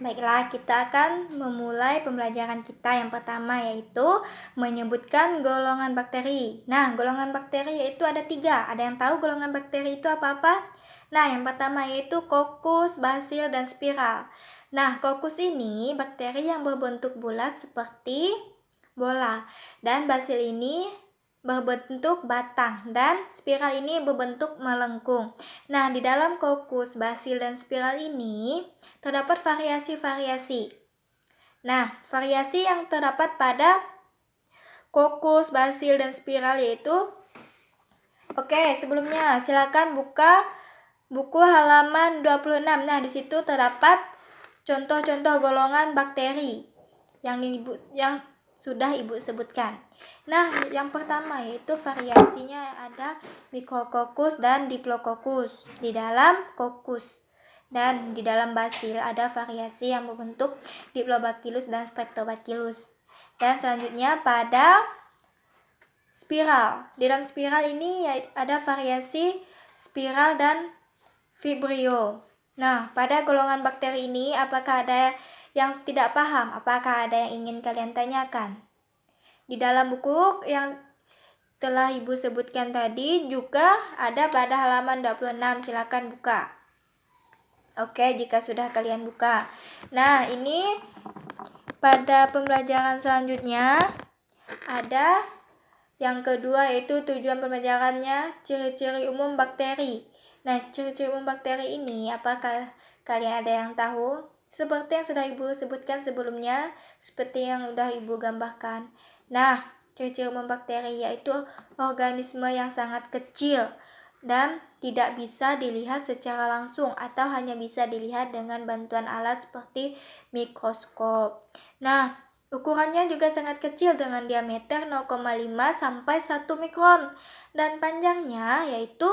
Baiklah, kita akan memulai pembelajaran kita yang pertama, yaitu menyebutkan golongan bakteri. Nah, golongan bakteri yaitu ada 3. Ada yang tahu golongan bakteri itu apa-apa? Nah, yang pertama yaitu Coccus, Bacillus, dan Spiral. Nah, Coccus ini bakteri yang berbentuk bulat seperti bola. Dan Bacillus ini berbentuk batang, dan spiral ini berbentuk melengkung. Nah, di dalam Coccus, Bacillus, dan spiral ini terdapat variasi-variasi. Nah, variasi yang terdapat pada Coccus, Bacillus, dan spiral yaitu sebelumnya silakan buka buku halaman 26. Nah, di situ terdapat contoh-contoh golongan bakteri yang sudah Ibu sebutkan. Nah, yang pertama yaitu variasinya ada Micrococcus dan Diplococcus di dalam Coccus. Dan di dalam Bacillus ada variasi yang berbentuk Diplobacillus dan Streptobacillus. Dan selanjutnya pada spiral. Di dalam spiral ini ada variasi spiral dan vibrio. Nah, pada golongan bakteri ini apakah ada yang tidak paham? Apakah ada yang ingin kalian tanyakan? Di dalam buku yang telah Ibu sebutkan tadi juga ada pada halaman 26. Silakan buka. Oke, jika sudah kalian buka. Nah, ini pada pembelajaran selanjutnya ada yang kedua yaitu tujuan pembelajarannya ciri-ciri umum bakteri. Nah, ciri-ciri umum bakteri ini apakah kalian ada yang tahu? Seperti yang sudah Ibu sebutkan sebelumnya, seperti yang sudah Ibu gambarkan. Nah, ciri-ciri umum bakteri yaitu organisme yang sangat kecil dan tidak bisa dilihat secara langsung atau hanya bisa dilihat dengan bantuan alat seperti mikroskop. Nah, ukurannya juga sangat kecil dengan diameter 0,5 sampai 1 mikron dan panjangnya yaitu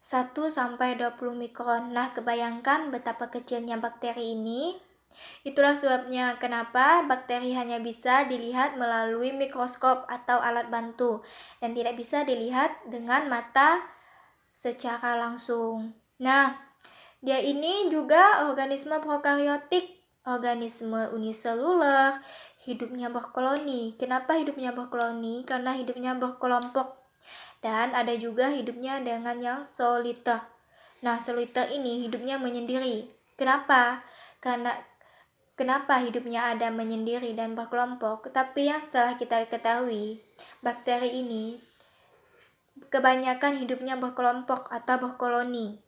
1 sampai 20 mikron. Nah, kebayangkan betapa kecilnya bakteri ini. Itulah sebabnya kenapa bakteri hanya bisa dilihat melalui mikroskop atau alat bantu dan tidak bisa dilihat dengan mata secara langsung. Nah, dia ini juga organisme prokaryotik, organisme uniseluler, hidupnya berkoloni. Kenapa hidupnya berkoloni? Karena hidupnya berkelompok. Dan ada juga hidupnya dengan yang soliter. Nah, soliter ini hidupnya menyendiri. Kenapa? Kenapa hidupnya ada menyendiri dan berkelompok? Tapi yang setelah kita ketahui, bakteri ini kebanyakan hidupnya berkelompok atau berkoloni.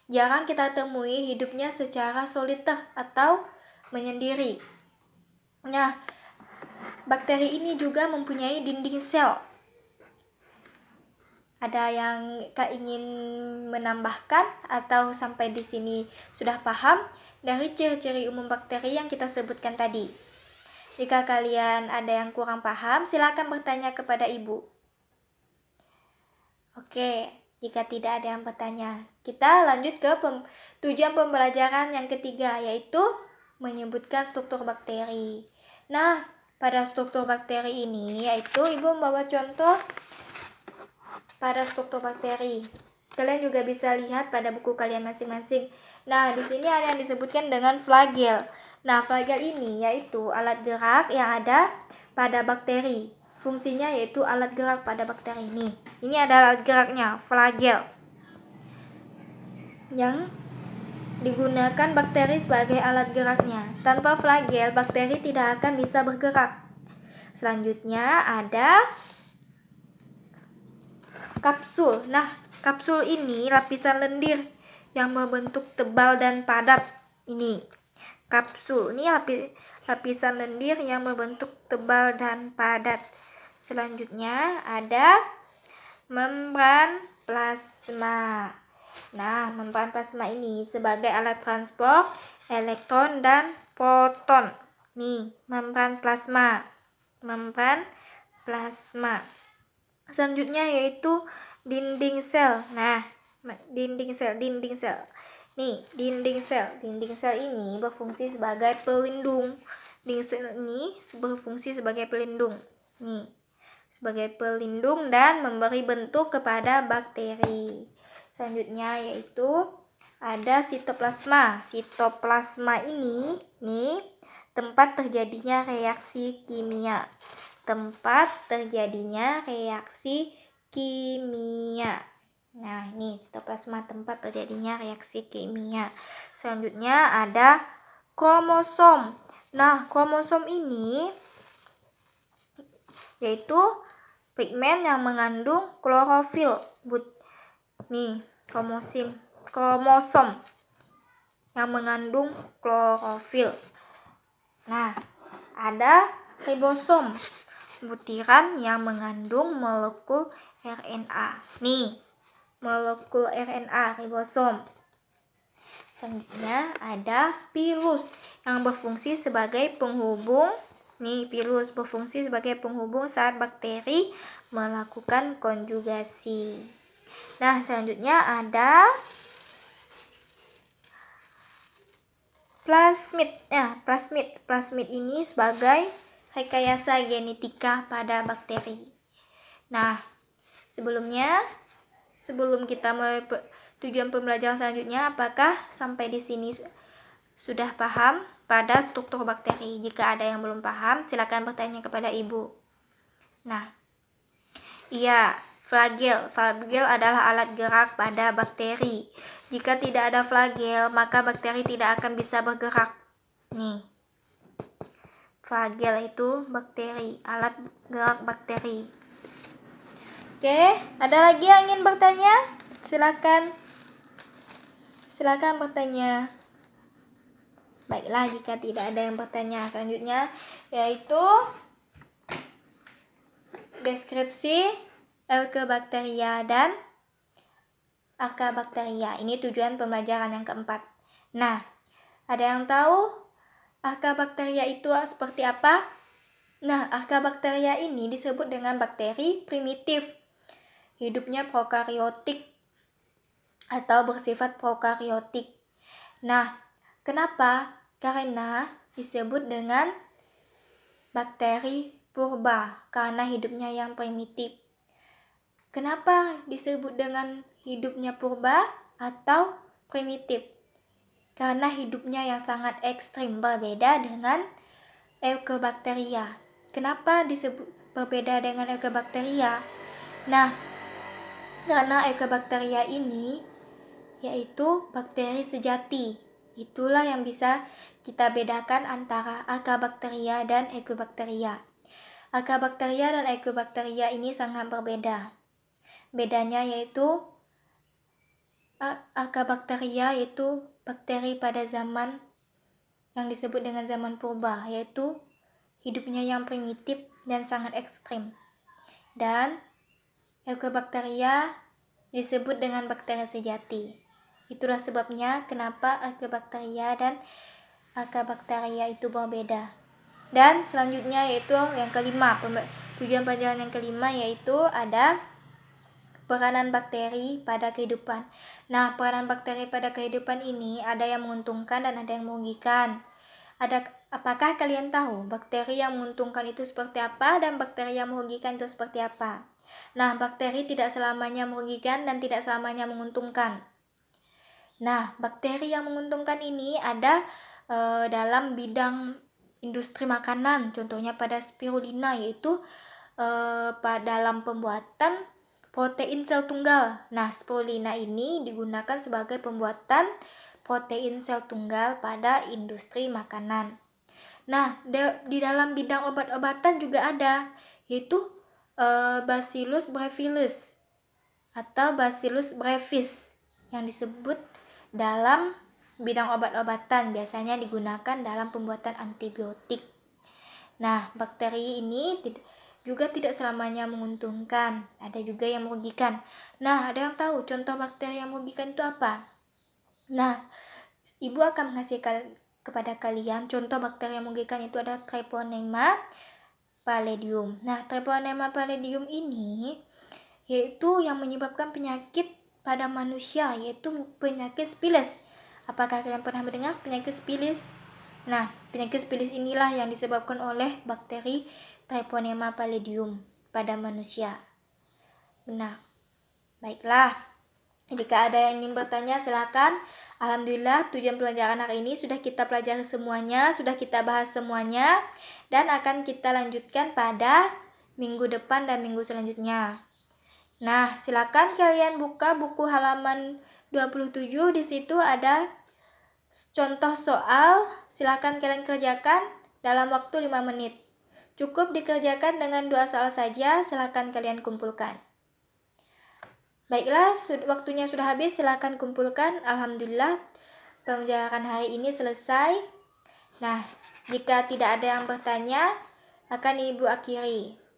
Jarang kita temui hidupnya secara soliter atau menyendiri. Nah, bakteri ini juga mempunyai dinding sel. Ada yang ingin menambahkan atau sampai di sini sudah paham dari ciri-ciri umum bakteri yang kita sebutkan tadi? Jika kalian ada yang kurang paham, silakan bertanya kepada Ibu. Oke, jika tidak ada yang bertanya, kita lanjut ke tujuan pembelajaran yang ketiga, yaitu menyebutkan struktur bakteri. Nah, pada struktur bakteri ini, yaitu Ibu membawa contoh pada struktur bakteri. Kalian juga bisa lihat pada buku kalian masing-masing. Nah, di sini ada yang disebutkan dengan flagel. Nah, flagel ini yaitu alat gerak yang ada pada bakteri. Fungsinya yaitu alat gerak pada bakteri ini. Ini adalah alat geraknya, flagel. Yang digunakan bakteri sebagai alat geraknya. Tanpa flagel, bakteri tidak akan bisa bergerak. Selanjutnya ada kapsul. Nah, kapsul ini lapisan lendir yang berbentuk tebal dan padat. Ini kapsul. Ini lapisan lendir yang berbentuk tebal dan padat. Selanjutnya ada membran plasma. Nah, membran plasma ini sebagai alat transport elektron dan proton. Nih, membran plasma. Membran plasma. Selanjutnya yaitu dinding sel. Nah, dinding sel. Nih, dinding sel ini berfungsi sebagai pelindung. Dinding sel ini berfungsi sebagai pelindung. Nih, sebagai pelindung dan memberi bentuk kepada bakteri. Selanjutnya yaitu ada sitoplasma. Sitoplasma ini nih tempat terjadinya reaksi kimia. Tempat terjadinya reaksi kimia. Nah, ini sitoplasma tempat terjadinya reaksi kimia. Selanjutnya ada kromosom. Nah, kromosom ini yaitu pigmen yang mengandung klorofil. Nih, kromosom yang mengandung klorofil. Nah, ada ribosom, butiran yang mengandung molekul RNA. Nih, molekul RNA ribosom. Selanjutnya ada pilus yang berfungsi sebagai penghubung. Nih, pilus berfungsi sebagai penghubung saat bakteri melakukan konjugasi. Nah, selanjutnya ada plasmid. Plasmid ini sebagai rekayasa genetika pada bakteri. Nah, sebelum kita mulai tujuan pembelajaran selanjutnya, apakah sampai di sini sudah paham pada struktur bakteri? Jika ada yang belum paham, silakan bertanya kepada ibu. Nah, iya, flagel. Flagel adalah alat gerak pada bakteri. Jika tidak ada flagel, maka bakteri tidak akan bisa bergerak. Nih, flagel itu bakteri, alat gerak bakteri. Oke, ada lagi yang ingin bertanya? Silakan bertanya. Baiklah, jika tidak ada yang bertanya, selanjutnya yaitu deskripsi Eukobacteria dan Archaebacteria. Ini tujuan pembelajaran yang keempat. Nah, ada yang tahu Archaebacteria itu seperti apa? Nah, Archaebacteria ini disebut dengan bakteri primitif. Hidupnya prokariotik atau bersifat prokariotik. Nah, kenapa? Karena disebut dengan bakteri purba, karena hidupnya yang primitif. Kenapa disebut dengan hidupnya purba atau primitif? Karena hidupnya yang sangat ekstrim, berbeda dengan Eukobacteria. Kenapa disebut berbeda dengan Eukobacteria? Nah, karena Eukobacteria ini yaitu bakteri sejati. Itulah yang bisa kita bedakan antara Archaebacteria dan Eukobacteria. Archaebacteria dan Eukobacteria ini sangat berbeda. Bedanya yaitu Archaebacteria yaitu bakteri pada zaman yang disebut dengan zaman purba, yaitu hidupnya yang primitif dan sangat ekstrim. Dan Eukobacteria disebut dengan bakteri sejati. Itulah sebabnya kenapa Archaebacteria dan Archaebacteria itu berbeda. Dan selanjutnya yaitu yang kelima, tujuan pelajaran yang kelima yaitu ada peranan bakteri pada kehidupan. Nah, peranan bakteri pada kehidupan ini ada yang menguntungkan dan ada yang merugikan. Apakah kalian tahu bakteri yang menguntungkan itu seperti apa dan bakteri yang merugikan itu seperti apa? Nah, bakteri tidak selamanya merugikan dan tidak selamanya menguntungkan. Nah, bakteri yang menguntungkan ini ada dalam bidang industri makanan, contohnya pada spirulina, yaitu dalam pembuatan protein sel tunggal. Nah, spirulina ini digunakan sebagai pembuatan protein sel tunggal pada industri makanan. Nah, di dalam bidang obat-obatan juga ada, yaitu Bacillus brevis atau Bacillus brevis yang disebut dalam bidang obat-obatan, biasanya digunakan dalam pembuatan antibiotik. Nah, bakteri ini juga tidak selamanya menguntungkan, ada juga yang merugikan. Nah, ada yang tahu contoh bakteri yang merugikan itu apa? Nah, ibu akan mengasih kepada kalian contoh bakteri yang merugikan itu ada Treponema pallidum. Nah, Treponema pallidum ini yaitu yang menyebabkan penyakit pada manusia, yaitu penyakit spilis. Apakah kalian pernah mendengar penyakit spilis? Nah, penyakit spilis inilah yang disebabkan oleh bakteri Treponema pallidum pada manusia. Benar. Baiklah. Jika ada yang ingin bertanya, silakan. Alhamdulillah, tujuan pelajaran hari ini sudah kita pelajari semuanya, sudah kita bahas semuanya, dan akan kita lanjutkan pada minggu depan dan minggu selanjutnya. Nah, silakan kalian buka buku halaman 27. Di situ ada contoh soal. Silakan kalian kerjakan dalam waktu 5 menit. Cukup dikerjakan dengan 2 soal saja. Silakan kalian kumpulkan. Baiklah, waktunya sudah habis. Silakan kumpulkan. Alhamdulillah, pembelajaran hari ini selesai. Nah, jika tidak ada yang bertanya, akan Ibu akhiri.